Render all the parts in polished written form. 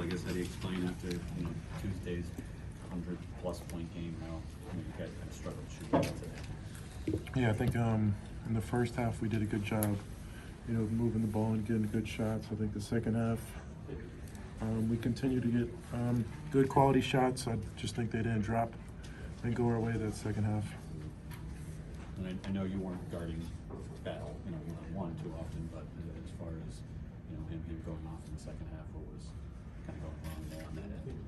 guess how do you explain after Tuesday's 100+ point game how you guys kind of struggled to shoot today? Yeah, I think in the first half we did a good job, moving the ball and getting good shots. I think the second half we continue to get good quality shots. I just think they didn't drop and go our way that second half. And I know you weren't guarding Battle, one too often, but as far as him going off in the second half, what was kind of going wrong there on that end?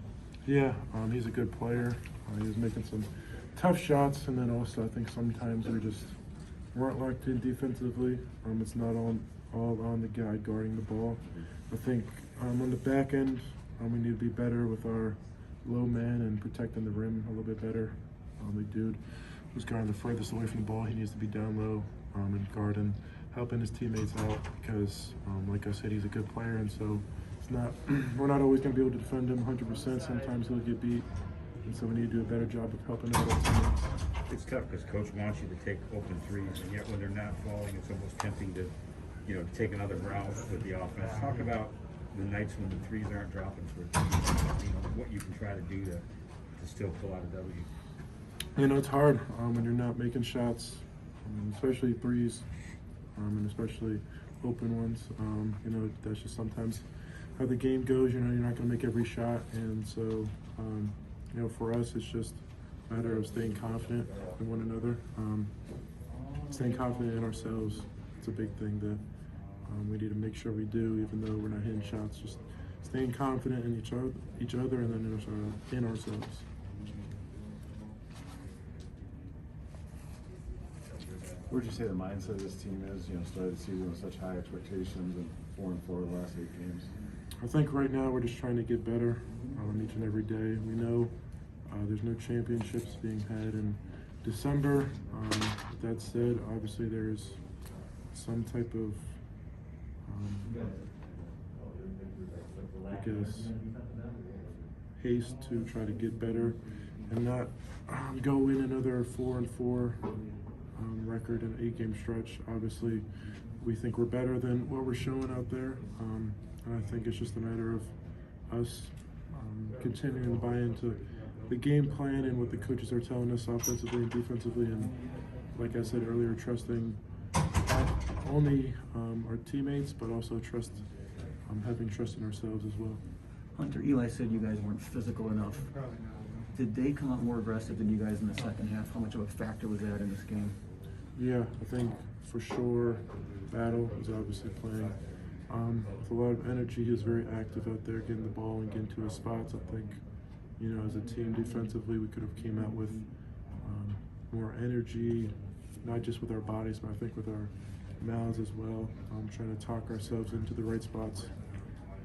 Yeah, he's a good player. He was making some tough shots, and then also I think sometimes we just weren't locked in defensively. It's not all on the guy guarding the ball. I think on the back end, we need to be better with our low man and protecting the rim a little bit better. The dude who's guarding the furthest away from the ball, he needs to be down low and guarding, helping his teammates out because, like I said, he's a good player, and so it's not we're not always going to be able to defend him 100%. Sometimes he'll get beat, and so we need to do a better job of helping out our teammates. It's tough because coach wants you to take open threes, and yet when they're not falling, it's almost tempting to, to take another route with the offense. Talk about the nights when the threes aren't dropping for what you can try to do to still pull out a W. It's hard when you're not making shots, especially threes, and especially open ones. That's just sometimes how the game goes. You're not going to make every shot, and so for us, it's just a matter of staying confident in one another, staying confident in ourselves. It's a big thing that we need to make sure we do, even though we're not hitting shots. Just staying confident in each other, and then in ourselves. Where would you say the mindset of this team is? Started the season with such high expectations and 4-4 the last 8 games. I think right now we're just trying to get better each and every day. We know there's no championships being had in December. With that said, obviously there's some type of, haste to try to get better and not go in another 4-4 record in an 8-game stretch. Obviously, we think we're better than what we're showing out there, and I think it's just a matter of us continuing to buy into the game plan and what the coaches are telling us offensively and defensively, and like I said earlier, trusting not only our teammates but also having trust in ourselves as well. Hunter, Eli said you guys weren't physical enough. Did they come out more aggressive than you guys in the second half? How much of a factor was that in this game? Yeah, I think for sure Battle was obviously playing with a lot of energy. He was very active out there getting the ball and getting to his spots. I think, as a team defensively, we could have came out with more energy, not just with our bodies, but I think with our mouths as well, trying to talk ourselves into the right spots.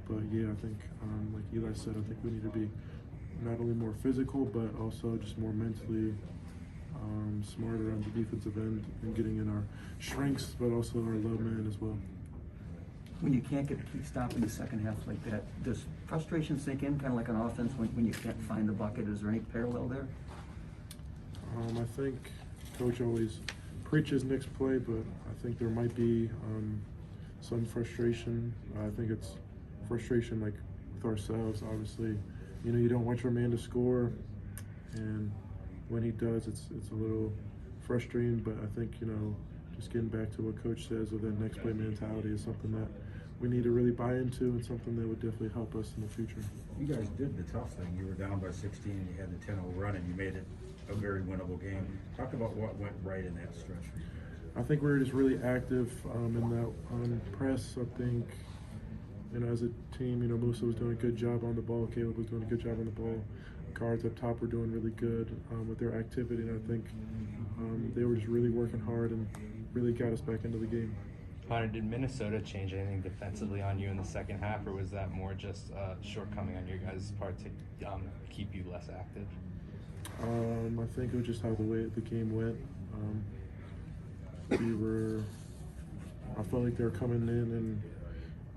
But yeah, I think, like Eli said, I think we need to be not only more physical, but also just more mentally smarter on the defensive end and getting in our strengths, but also our low man as well. When you can't keep stopping the second half like that, does frustration sink in, kind of like on offense when you can't find the bucket? Is there any parallel there? I think Coach always preaches next play, but I think there might be some frustration. I think it's frustration like with ourselves, obviously. You don't want your man to score, and when he does, it's a little frustrating, but I think, just getting back to what Coach says with that next play mentality is something that we need to really buy into and something that would definitely help us in the future. You guys did the tough thing. You were down by 16 and you had the 10-0 run and you made it a very winnable game. Talk about what went right in that stretch for you guys. I think we were just really active in that press. I think, as a team, Musa was doing a good job on the ball. Caleb was doing a good job on the ball. Guards up top were doing really good with their activity, and I think they were just really working hard and really got us back into the game. Hunter, did Minnesota change anything defensively on you in the second half, or was that more just a shortcoming on your guys' part to keep you less active? I think it was just how the way the game went. I felt like they were coming in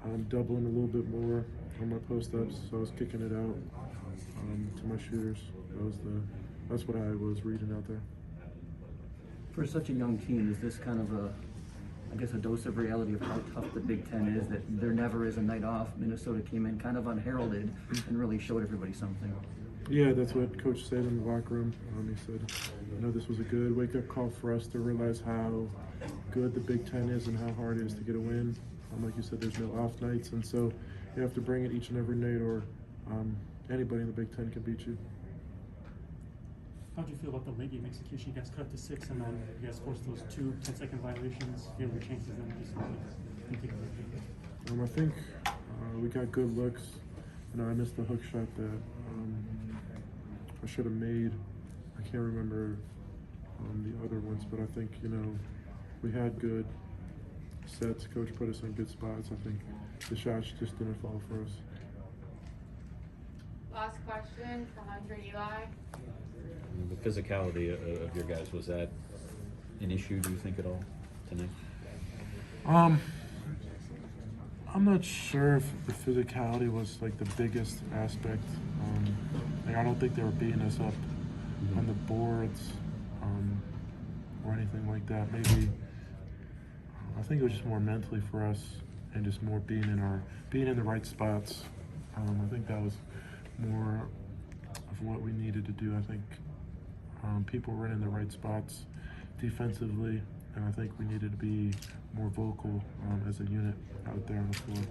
and doubling a little bit more on my post-ups, so I was kicking it out to my shooters. That's what I was reading out there. For such a young team, is this kind of I guess, a dose of reality of how tough the Big Ten is, that there never is a night off. Minnesota came in kind of unheralded and really showed everybody something. Yeah, that's what Coach said in the locker room. He said, this was a good wake-up call for us to realize how good the Big Ten is and how hard it is to get a win. Like you said, there's no off nights, and so you have to bring it each and every night, or anybody in the Big Ten can beat you. How do you feel about the late game execution? You guys cut to 6, and then you guys forced those 2 10-second violations. You have your chances, then just take it. I think we got good looks. I missed the hook shot that I should have made. I can't remember the other ones, but I think we had good sets. Coach put us in good spots. I think the shots just didn't fall for us. Last question for Hunter and Eli. The physicality of your guys, was that an issue, do you think, at all tonight? I'm not sure if the physicality was like the biggest aspect. I don't think they were beating us up on the boards or anything like that. Maybe I think it was just more mentally for us and just more being in the right spots. I think that was more of what we needed to do. I think people were in the right spots defensively, and I think we needed to be more vocal as a unit out there on the floor.